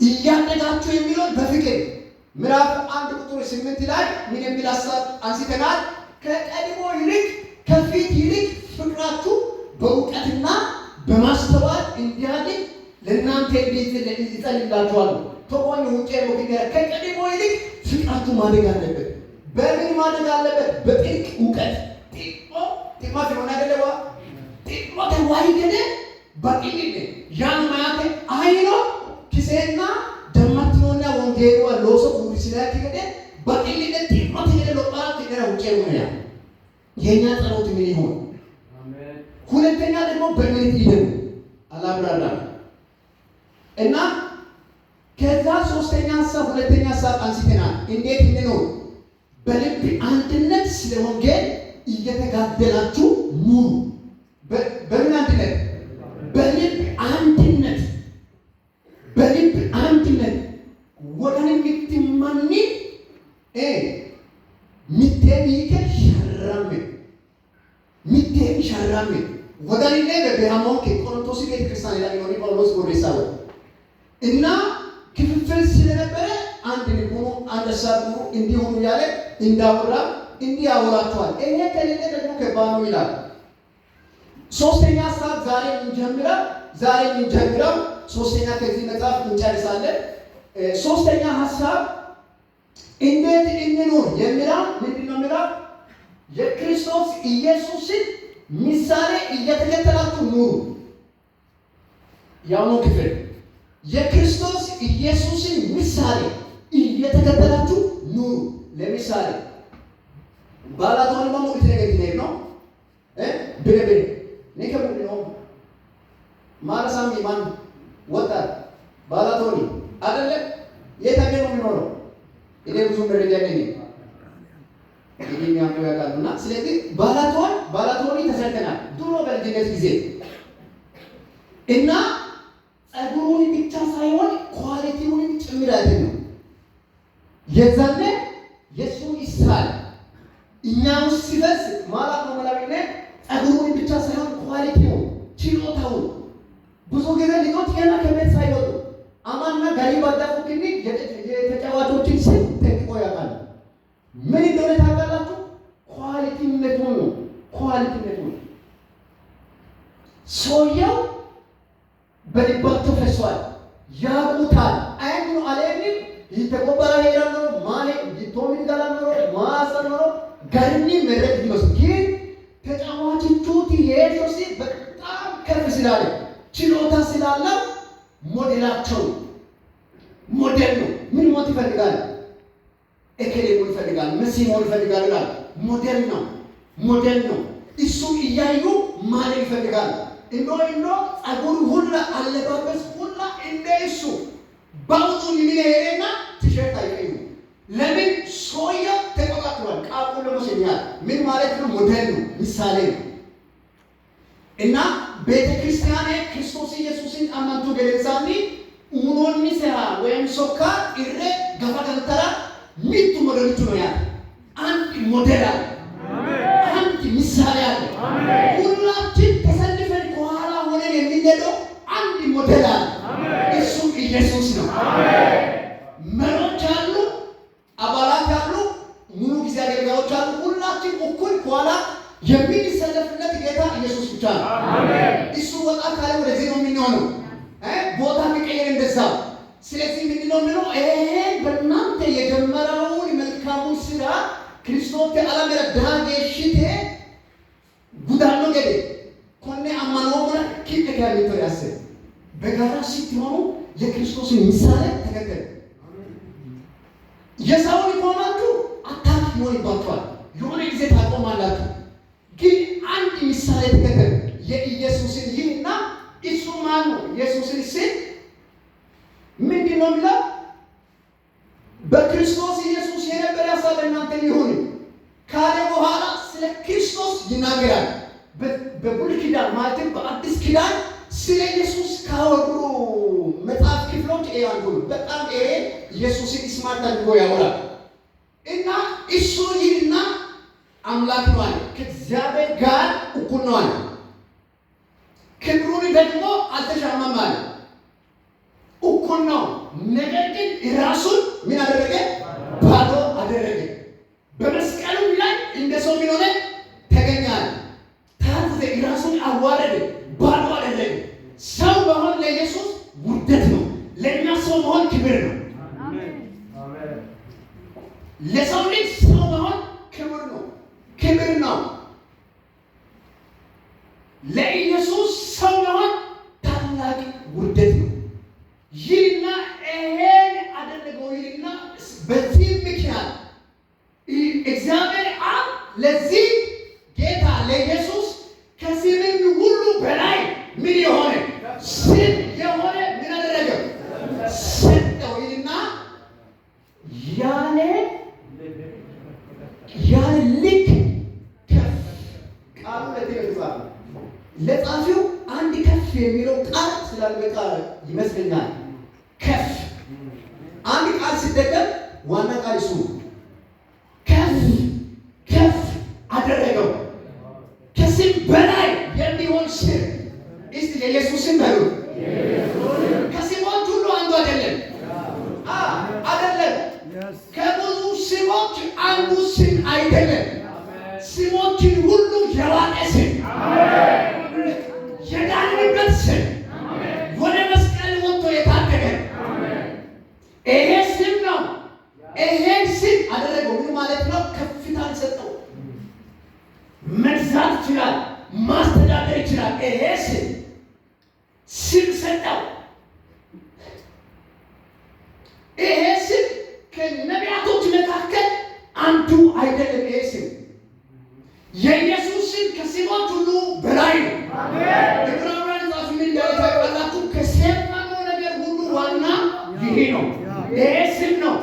እያደጋችሁ የሚለውን በፍቅር ምዕራፍ 1 ቁጥር 8 ላይ ምን የሚል ሐሳብ አንስተናል? ከቀድሞ ይልቅ ከፊት ይልቅ ፍቅራችሁ በእውቀትና በማስተዋል እንዲያድግ ለእናንተ ይጸልይላችኋል። ተቆኝ ውጪ ወግኛ ከቀድሞ ይልቅ ፍቅራችሁ ማደግ አለበት። በምን ማደግ አለበት? በጥልቅ እውቀት ጢሞቴ ሆነ አይደለዋ ጢሞቴ ዋይገደ በጥልቅ ያን ማያተ አይኖ ኪሴና ደማትኖና ወንጌሉ አሎሶ ኩሪሲላቲ ገደ በጥልቅ ጢሞቴ ለሎባል ትገራ ውጪ ሆነ የኛ ጸሎት ምን ይሆን? አሜን። ሁለተኛ ደግሞ በእምነት ይደም አላብራራ እና ከዛ ሶስተኛ ሐሳብ ሁለተኛ ሐሳብ አንስተናል። እንዴት እንኖር? በልብ አንድነት ስለ ወንጌል እየተጋደላችሁ ኑሩ። በምን አንድነት? በልብ አንድነት። በልብ አንድነት ወገን የምትማኒ ሚቴሚከ ሸራም ወገን ላይ በቢያሞን ከቆሮንቶስ ቤተክርስቲያን ላይ ነው ጳውሎስ ጎሬሳው እና ክፍፍል ስለነበረ አንድ ልቡኑ አንድ ሐሳብ እንዲሆኑ ያለ እንዳወራ እንዲያወራቸዋል። ይሄ ከሌለ ደግሞ ከባድ ነው ይላል። ሶስተኛ ሐሳብ ዛሬ እንጀምረው ሶስተኛ ከዚህ መጽሐፍ እንጨርሳለን። ሶስተኛ ሐሳብ እንዴት እንኖር የሚለው ምንድነው? የሚለው የክርስቶስ ኢየሱስን ምሳሌ እየተከተላችሁ ኑሩ። ያው ነው ክፍል የክርስቶስ ኢየሱስን ምሳሌ እየተከተላችሁ ኑሩ። ለምሳሌ ባላቶን ማሙት ነገር ነው በለበ ነከቡ ነው ማራሳም ይማን ወጣት ባላቶኒ አይደለ የታገኑ የሚኖረው እኔ ብዙ መረጃ ነኝ የሚያምኑ ያውቃሉና ስለዚህ ባላቶኒ ተሰርተናል ድሮ በልጅነት ጊዜ እና ጸጉሩን ብቻ ሳይሆን ኳሊቲውን ጭምር አይደለም የዛኔ የሱ ይሳል እኛ ውስጥ ሲፈስ ማለት ነው። ማለት ጸጉሩን ብቻ ሳይሆን ኳሊቲው ችሎታው ብዙ ጊዜ ልጆች ገና ከቤት ሳይወጡ አማና ጋሪ ባዳፉ ግን የተጫዋቾችን ስም ጠንቅቆ ያውቃል። ምን እንደሆነ ታውቃላችሁ? ኳሊቲነቱ ነው። ሰውየው በልባቸው ፈሷል፣ ያውቁታል። አይኑ አለንም ይተቆበራ ሄዳል ነው ማለት ይቶሚት ጋር ነው ማሰር ነው ጋርኒ መረጥ ይመስል ግን ተጫዋቾቹ ትሄዶስ በጣም ከፍ ስላለ ችሎታ ስላለ ሞዴላቸው ሞዴል ነው። ምን ሞት ይፈልጋል? እከሌ ሞት ይፈልጋል፣ መሲ ሞት ይፈልጋል ይላል። ሞዴል ነው። እሱ እያዩ ማለት ይፈልጋል። እንዶ ጸጉሩ ሁላ አለባበስ ሁላ እንደሱ ባውጡ የሚለየና ቲሸርት አይቀይም። ለምን ሰውየው ተቆጣጥሯል። ቃሉ ለሙስሊም ምን ማለት ነው? ሞዴል ነው፣ ምሳሌ ነው። እና ቤተክርስቲያን ክርስቶስ ኢየሱስን አማንቱ ገለጻኒ ኡኖኒ ሰራ ወይም ሶካ ኢሬ ገፋተራ ሚቱ ሞዴልቱ ነው። ያ አንድ ሞዴል አለ፣ አንድ ምሳሌ አለ። ሁላችን ተሰልፈን ከኋላ ሆነን የምንሄደው አንድ ሞዴል አለ። እሱ ኢየሱስ ነው። መሪዎች አሉ፣ አባላት አሉ፣ ሙሉ ጊዜ አገልጋዮች አሉ። ሁላችን እኩል ከኋላ የሚሰለፍለት ጌታ ኢየሱስ ብቻ ነው። እሱ ወጣ ካለ ወደዚህ ነው የሚሆነው። ቦታ ቢቀየር እንደዛው። ስለዚህ ምንድነው የሚለው? በእናንተ የጀመረውን መልካሙን ስራ ክርስቶስ ከዓለም ረዳጌ ሽቴ ጉዳኖ ገደ ኮኔ አማኖና ኪተካሚቶ ያሰ በጋራ ሲትሆኑ የክርስቶስን ምሳሌ ተከተሉ። የሰውን ይቆማችሁ አታክ ይሆንባችኋል። የሆነ ጊዜ ታቆማላችሁ። ግን አንድ ምሳሌ ተከተሉ። የኢየሱስን ይህና እሱ ማን ነው? ኢየሱስን ሲል ምንድነው የሚለው? በክርስቶስ ኢየሱስ የነበረ ሐሳብ እናንተ ይሁን ካለ በኋላ ስለ ክርስቶስ ይናገራል። በብሉይ ኪዳን ማለትም በአዲስ ኪዳን ስለ ኢየሱስ ካወሩ መጽሐፍ ክፍሎች አንዱ በጣም ኢየሱስን ስማርት አድርጎ ያወራል። እና እሱ ይህና አምላክ ነው አለ፣ ከእግዚአብሔር ጋር እኩል ነው አለ፣ ክብሩን ደግሞ አልተሻማም አለ፣ እኩል ክቡር ነው። ነገር ግን ራሱን ምን አደረገ? ባዶ አደረገ። በመስቀሉ ላይ እንደ ሰው ምን ሆነ? ተገኛል። ታዘዘ፣ ራሱን አዋረደ፣ ባዶ አደረገ። ሰው መሆን ለኢየሱስ ውርደት ነው። ለእኛ ሰው መሆን ክብር ነው። ለሰው ልጅ ሰው መሆን ክብር ነው፣ ክብር ነው። ለኢየሱስ ሰው መሆን ታላቅ ውርደት ነው። ይህና ይሄን አደረገው። ይህና በዚህ ምክንያት እግዚአብሔር አብ ለዚህ ጌታ ለኢየሱስ ከስምም ሁሉ በላይ ምን የሆነ ስም የሆነ ምን አደረገው? ሰጠው። ይህና ያለ ልክ ከፍ ቃሉ ለተጻፈ ለጻፊው አንድ ከፍ የሚለው ቃል ስላልበቃ ይመስለኛል። ከፍ አንድ ቃል ሲደገም ዋና ቃል እሱ ከፍ ከፍ አደረገው። ከስም በላይ የሚሆን ስም እስቲ የኢየሱስን በሉ። ከስሞች ሁሉ አንዱ አይደለም፣ አይደለም። ከብዙ ስሞች አንዱ ስም አይደለም። ስሞችን ሁሉ የዋጠ ስም፣ የዳንበት ስም፣ ወደ መስቀል ወጥቶ የታደገ ይሄ ስም ነው። ይሄን ስም አደረገው። ምን ማለት ነው? ከፍታን ሰጠው። መግዛት ይችላል፣ ማስተዳደር ይችላል። ይሄ ስም ሰጠው። ይሄ ስም ከነቢያቶች መካከል አንዱ አይደለም። ይሄ ስም የኢየሱስ ስም ከስሞች ሁሉ በላይ ነው። ዕብራውያን ጻፍ ምን ያላችሁ ከሰማነው ነገር ሁሉ ዋና ይሄ ነው። ይሄ ስም ነው።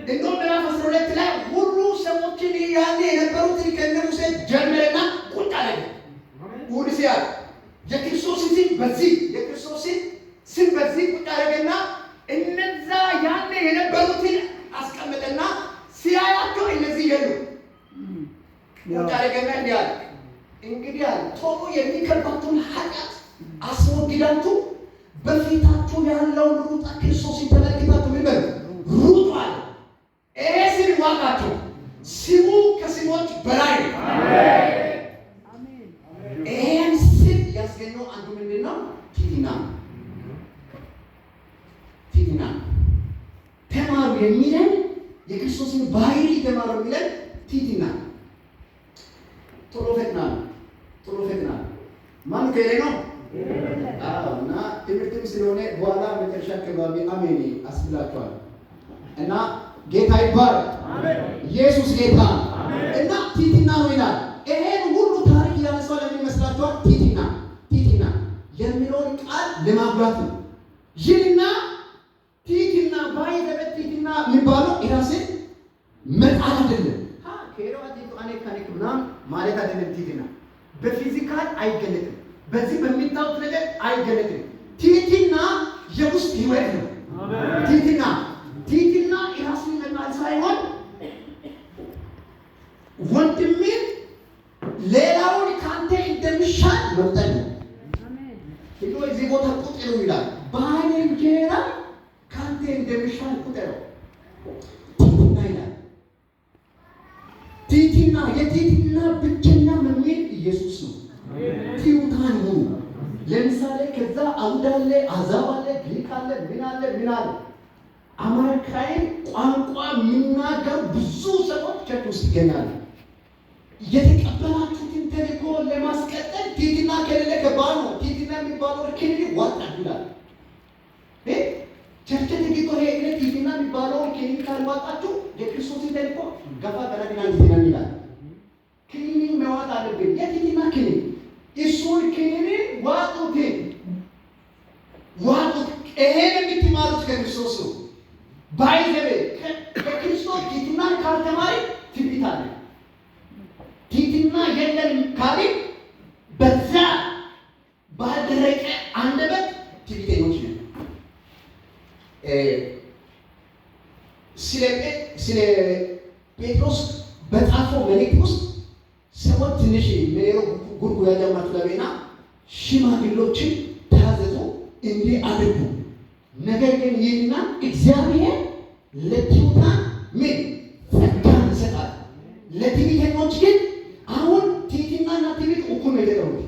እንደውም ምዕራፍ 12 ላይ ሁሉ ሰዎችን ያለ የነበሩትን ከነ ሙሴ ጀመረና ቁጣ አለ። ውድሲያ የክርስቶስ ስም በዚህ ቁጣ አደረገና እነዛ ያለ የነበሩትን አስቀመጠና ሲያያቸው እነዚህ የሉ ቁጣ አደረገና እንዲህ አለ፣ እንግዲህ አለ ቶሎ የሚከባችሁን ኃጢአት አስወግዳችሁ በፊታችሁ ያለውን ሩጫ ክርስቶስን ተመልክታችሁ ምን በሉ ሩጡ አለ። ይሄ ስም ዋጋቸው፣ ስሙ ከስሞች በላይ ነው። ይሄን ስም ያስገኘው አንዱ ምንድን ነው? ቲትና ተማሩ የሚለን የክርስቶስን ባህሪ ተማሩ የሚለን ቲትና ቶሎ ፈጥና ማን ከሌ ነው? እና ትምህርትም ስለሆነ በኋላ መጨረሻ አካባቢ አሜን አስብላችኋል። እና ጌታ ይባረክ። ኢየሱስ ጌታ እና ቲትና ነው ይላል። ይሄን ሁሉ ታሪክ ያነሳው ለምን ይመስላችኋል? ቲትና የሚለውን ቃል ለማጉላት ነው። ይህና ቲትና ባይዘበት ቲትና የሚባለው ኢራሴ መጣል አይደለም። ማለት አይደለም። ቲትና በፊዚካል አይገለጥም። በዚህ በሚታወቅ ነገር አይገለጥም። ቲትና የውስጥ ህይወት ነው። ቲትና የራስን መጣል ሳይሆን ወንድሜን ሌላውን ካንተ እንደሚሻል መቁጠር ነው። ሄዶ እዚህ ቦታ ቁጥሩ ይላል። ባልንጀራ ካንተ እንደሚሻል ቁጠረው ቲትና ይላል። የቲትና ብቸኛ መምህር ኢየሱስ ነው። ቲዩታን ሁኑ። ለምሳሌ ከዛ አይሁድ አለ፣ አሕዛብ አለ፣ ግሪክ አለ፣ ምን አለ አማርካይን ቋንቋ የሚናገሩ ብዙ ሰዎች ቸርች ውስጥ ይገኛሉ። የተቀበላችሁትን ተልእኮ ለማስቀጠል ቲትና ከሌለ ከባድ ነው። ቲትና የሚባለው ርክን ዋጣ ይላል። ቸርች ተግቶ ሄደ ቲትና የሚባለው ርክን ካልዋጣችሁ የክርስቶስን ተልእኮ ገፋ ገራዲና ቲትና ይላል። ክኒን መዋጥ አለብን። የቲትና ክኒን እሱን ክኒን ዋጡት። ይሄን የምትማሩት ከክርስቶስ ነው። ባይዘቤ ከክርስቶስ ቲትናን ካልተማሪ ትንቢት አለ። ቲትና የለም ካሊ በዛ ባደረቀ አንደበት ትንቢተኞች ነን። ስለ ጴጥሮስ በጻፈው መልእክት ውስጥ ሰዎች ትንሽ ሜሮ ጉርጉ ያጀማችሁ ለቤና ሽማግሎችን ታዘዙ እንዲህ አድርጉ፣ ነገር ግን ይህ እግዚአብሔር ለትሑታን ምን ጸጋን ይሰጣል፣ ለትዕቢተኞች ግን አሁን ትዕቢትና ትዕቢት እኩል ነው የተቀሩት።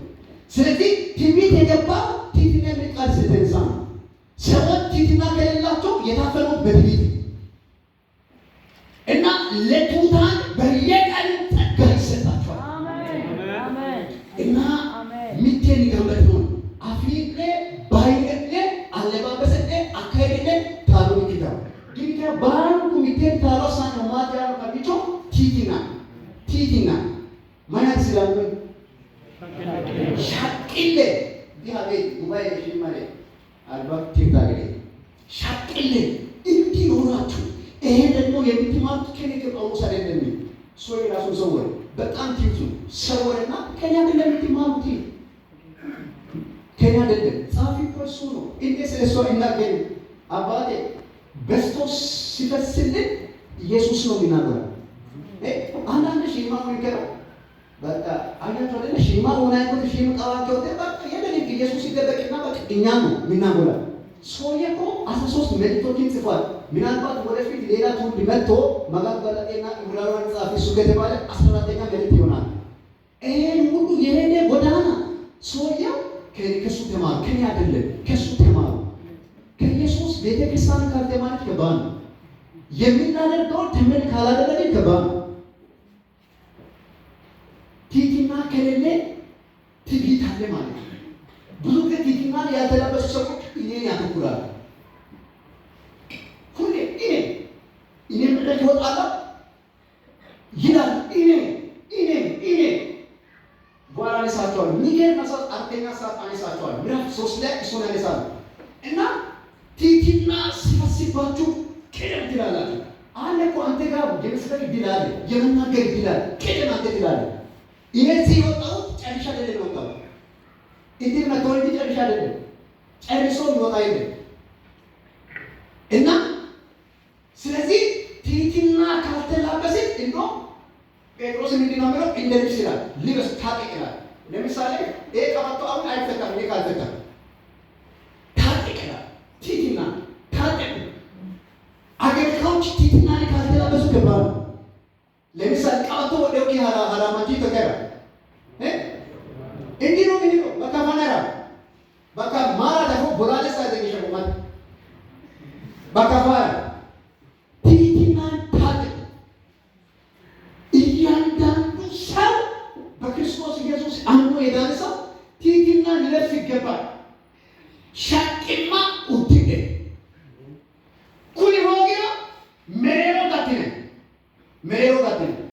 ስለዚህ ትዕቢት የገባው ትዕቢትና የሚል ቃል ስለተነሳ ነው። ሰዎች ትዕቢትና ከሌላቸው የታፈኑት በትዕቢት እና ለትሑታን በየቀኑ ጸጋ ይሰጣቸዋል። እና ሚቴን ይገበት ነው አፍሪቄ ባይገለ አለባበሰ አካሄደ ታሎ ይገባ ግን ባንኩ ሚቴን ታሎ ሳን ማት ያለው ከቢቾ ቲቲና ማያት ስላሉ ሻቅለ ዲሃቤ ዱባይ ሽማሬ አልባክ ቲታገለ ሻቅለ እንዲኖራችሁ ይሄ ደግሞ የምትማሩት ከኔ ከጳውሎስ አይደለም። ሰው የራሱ ሰው በጣም ትይዙ ሰውና ከኛ አይደለም የምትማሩት ከኛ አይደለም ጻፊ ፕሮሰስ ነው። እንዴ ስለሱ እናገኝ አባቴ በስቶስ ሲፈስልን ኢየሱስ ነው የሚናገረው። አንዳንድ ሺማ ወንከረው በቃ አያቸው አይደለ ሺማ ወናይቶ ሺማ ቃዋቸው በቃ የለም ኢየሱስ ይደበቅና በቃ እኛ ነው የሚናገረው። ሶየኮ 13 መልእክቶችን ጽፏል። ምናልባት ወደፊት ሌላ ትውልድ መጥቶ መጋባላጤና ዕብራውያን ጻፊ እሱ ከተባለ 14ኛ መልእክት ይሆናል። ይሄን ሁሉ የሄደ ጎዳና ሶየው ከሱ ተማሩ፣ ከኔ አይደለም ከሱ ተማሩ። ከኢየሱስ ቤተክርስቲያን ካልተማረች ከባድ ነው። የምናደርገው ተመን ካላደረግን ከባድ ነው። ትዕቢትና ከሌለ ትዕቢት አለ ማለት ነው። ብዙ ትዕቢትና ያልተላበሱ ሰዎች እኔን ያተኩራሉ። ሁሌ እኔ ምድረክ ይወጣለሁ ይላል። እኔ በኋላ አነሳቸዋለሁ። ሚገርም መሳት አራተኛ ሰዓት አነሳቸዋለሁ። ምዕራፍ 3 ላይ እሱን አነሳለሁ እና ትዕቢትና ሲፈስባችሁ ቅደም ትላላችሁ። አለ እኮ አንተ ጋር የመስበክ ዕድል አለ፣ የመናገር ዕድል አለ። ቅደም አንተ ትላለህ። እኔ ሲወጣሁት ጨርሻ አይደለም የወጣሁት እንዴት መተው እንጂ ጨርሻ አይደለም ጨርሶ ይወጣ አይደለም እና ስለዚህ ትዕቢትና ካልተላበስን እንደው ጴጥሮስ ምንድን ነው የሚለው እንደ ልብስ ይላል ልብስ ታጠቅ ይላል። ለምሳሌ ይሄ ቀበቶ አሁን አይፈታም። ይሄ ካልፈታም ታጠቅ ይላል። ትዕቢትና ታጠቅ አገልጋዮች ትዕቢትና ካልተላበሱ ከባድ ነው። ለምሳሌ ቀበቶ ወደው ሀራማጂ ተከራ እንዲህ ነው የሚለው በቃ ማናራ በቃ ማራ ደግሞ ቦላለ ሳይዘኝ ሸቁማት በቃ ማራ ትዕቢትና ታጠቅ። እያንዳንዱ ሰው በክርስቶስ ኢየሱስ አምኖ የዳነ ሰው ትዕቢትና ሊለብስ ይገባል። ሻቅማ ውድቀ ኩሊ ሆጊያ መሬሮ ጋትነ